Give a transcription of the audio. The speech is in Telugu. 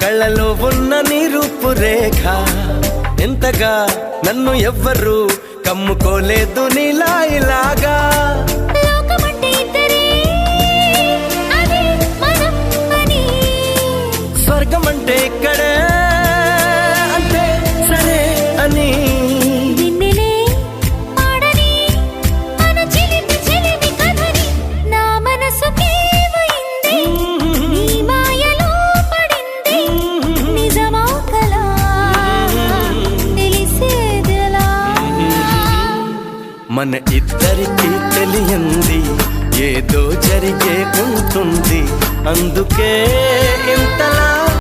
కళ్ళలో ఉన్న నీ రూపురేఖ ఎంతగా నన్ను ఎవ్వరు కమ్ముకోలేదు నీలా ఇలాగా స్వర్గం అంటే ఇక్కడే అంటే సరే అని మన ఇద్దరికి తెలియంది ఏదో జరిగే ఉంటుంది అందుకే ఇంతలా